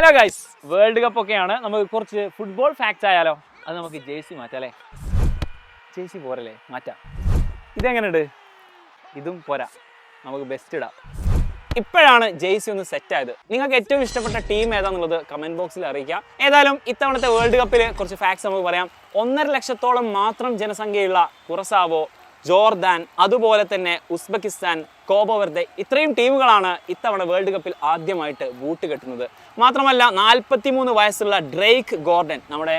Hello guys, world cup ഒക്കെയാണ്. നമുക്ക് കുറച്ച് ഫുട്ബോൾ ഫാക്ട്സ് ആയാലോ? അത് നമുക്ക് ജേഴ്സി മാറ്റാം അല്ലേ? ജേഴ്സി പോരല്ലേ? മാറ്റാം. ഇതെങ്ങനെയുണ്ട്? ഇതും പോരാ, നമുക്ക് ബെസ്റ്റ് ഇടാം. ഇപ്പോഴാണ് ജേഴ്സി ഒന്ന് സെറ്റ് ആയത്. നിങ്ങൾക്ക് ഏറ്റവും ഇഷ്ടപ്പെട്ട ടീം ഏതാണെന്നുള്ളത് കമന്റ് ബോക്സിൽ അറിയിക്കാം. ഏതായാലും ഇത്തവണത്തെ വേൾഡ് കപ്പിൽ കുറച്ച് ഫാക്ട്സ് നമുക്ക് പറയാം. 1.5 ലക്ഷത്തോളം മാത്രം ജനസംഖ്യയുള്ള കുറസാവോ, ജോർദാൻ, അതുപോലെ തന്നെ ഉസ്ബെക്കിസ്ഥാൻ, കോബോ വെർദെ, ഇത്രയും ടീമുകളാണ് ഇത്തവണ വേൾഡ് കപ്പിൽ ആദ്യമായിട്ട് ബൂട്ട് കെട്ടുന്നത്. മാത്രമല്ല 43 വയസ്സുള്ള ഡ്രേക്ക് ഗോർഡൻ, നമ്മുടെ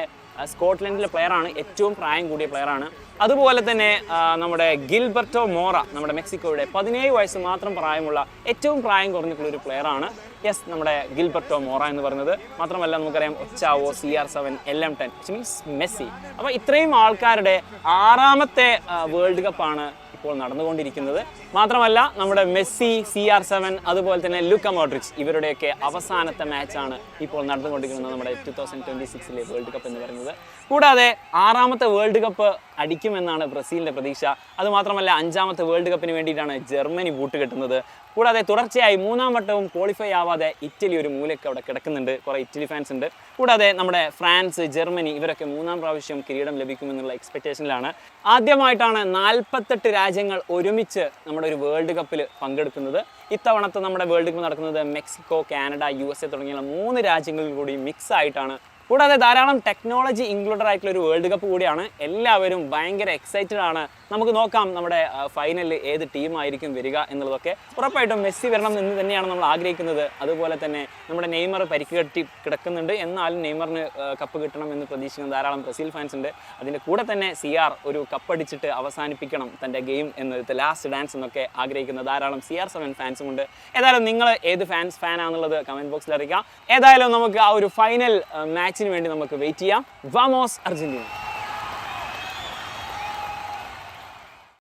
സ്കോട്ട്ലൻഡിലെ പ്ലെയറാണ്, ഏറ്റവും പ്രായം കൂടിയ പ്ലെയറാണ്. അതുപോലെ തന്നെ നമ്മുടെ ഗിൽബർട്ടോ മോറ, നമ്മുടെ മെക്സിക്കോയുടെ 17 വയസ്സ് മാത്രം പ്രായമുള്ള ഏറ്റവും പ്രായം കുറഞ്ഞിട്ടുള്ള ഒരു പ്ലെയറാണ് നമ്മുടെ ഗിൽബർട്ടോ മോറ എന്ന് പറയുന്നത്. മാത്രമല്ല നമുക്കറിയാം ഒച്ചാവോ, CR7, LM10, മീൻസ് മെസ്സി. അപ്പോൾ ഇത്രയും ആൾക്കാരുടെ 6ാമത്തെ വേൾഡ് കപ്പാണ് ഇപ്പോൾ നടന്നുകൊണ്ടിരിക്കുന്നത്. മാത്രമല്ല നമ്മുടെ മെസ്സി, CR7, അതുപോലെ തന്നെ ലൂക്ക മോഡ്രിച്ച്, ഇവരുടെയൊക്കെ അവസാനത്തെ മാച്ചാണ് ഇപ്പോൾ നടന്നുകൊണ്ടിരിക്കുന്നത് നമ്മുടെ 2026 വേൾഡ് കപ്പ് എന്ന് പറയുന്നത്. കൂടാതെ 6ാമത്തെ വേൾഡ് കപ്പ് അടിക്കുമെന്നാണ് ബ്രസീലിൻ്റെ പ്രതീക്ഷ. അതുമാത്രമല്ല 5ാമത്തെ വേൾഡ് കപ്പിന് വേണ്ടിയിട്ടാണ് ജർമ്മനി ബൂട്ട് കെട്ടുന്നത്. കൂടാതെ തുടർച്ചയായി 3ാം വട്ടവും ക്വാളിഫൈ ആവാതെ ഇറ്റലി ഒരു മൂലയ്ക്ക് അവിടെ കിടക്കുന്നുണ്ട്. കുറേ ഇറ്റലി ഫാൻസ് ഉണ്ട്. കൂടാതെ നമ്മുടെ ഫ്രാൻസ്, ജർമ്മനി, ഇവരൊക്കെ 3ാം പ്രാവശ്യം കിരീടം ലഭിക്കുമെന്നുള്ള എക്സ്പെക്റ്റേഷനിലാണ്. ആദ്യമായിട്ടാണ് 48 രാജ്യങ്ങൾ ഒരുമിച്ച് നമ്മുടെ ഒരു വേൾഡ് കപ്പിൽ പങ്കെടുക്കുന്നത്. ഇത്തവണത്തെ നമ്മുടെ വേൾഡ് കപ്പ് നടക്കുന്നത് മെക്സിക്കോ, കാനഡ, USA തുടങ്ങിയ 3 രാജ്യങ്ങളിൽ കൂടി മിക്സ് ആയിട്ടാണ്. കൂടാതെ ധാരാളം ടെക്നോളജി ഇൻക്ലൂഡഡ് ആയിട്ടുള്ള ഒരു വേൾഡ് കപ്പ് കൂടിയാണ്. എല്ലാവരും ഭയങ്കര എക്സൈറ്റഡ് ആണ്. നമുക്ക് നോക്കാം നമ്മുടെ ഫൈനലിൽ ഏത് ടീമായിരിക്കും വരിക എന്നുള്ളതൊക്കെ. ഉറപ്പായിട്ടും മെസ്സി വരണം എന്ന് തന്നെയാണ് നമ്മൾ ആഗ്രഹിക്കുന്നത്. അതുപോലെ തന്നെ നമ്മുടെ നെയ്മർ പരിക്ക് കെട്ടി കിടക്കുന്നുണ്ട്. എന്നാലും നെയ്മറിന് കപ്പ് കിട്ടണം എന്ന് പ്രതീക്ഷിക്കുന്ന ധാരാളം ബ്രസീൽ ഫാൻസ് ഉണ്ട്. അതിൻ്റെ കൂടെ തന്നെ CR ഒരു കപ്പടിച്ചിട്ട് അവസാനിപ്പിക്കണം തൻ്റെ ഗെയിം എന്ന്, ലാസ്റ്റ് ഡാൻസ് എന്നൊക്കെ ആഗ്രഹിക്കുന്ന ധാരാളം CR7 ഫാൻസും ഉണ്ട്. ഏതായാലും നിങ്ങൾ ഏത് ഫാനാണെന്നുള്ളത് കമൻറ്റ് ബോക്സിൽ അറിയിക്കാം. ഏതായാലും നമുക്ക് ആ ഒരു ഫൈനൽ മാച്ചിന് വേണ്ടി നമുക്ക് വെയിറ്റ് ചെയ്യാം. വാമോസ് അർജന്റീന.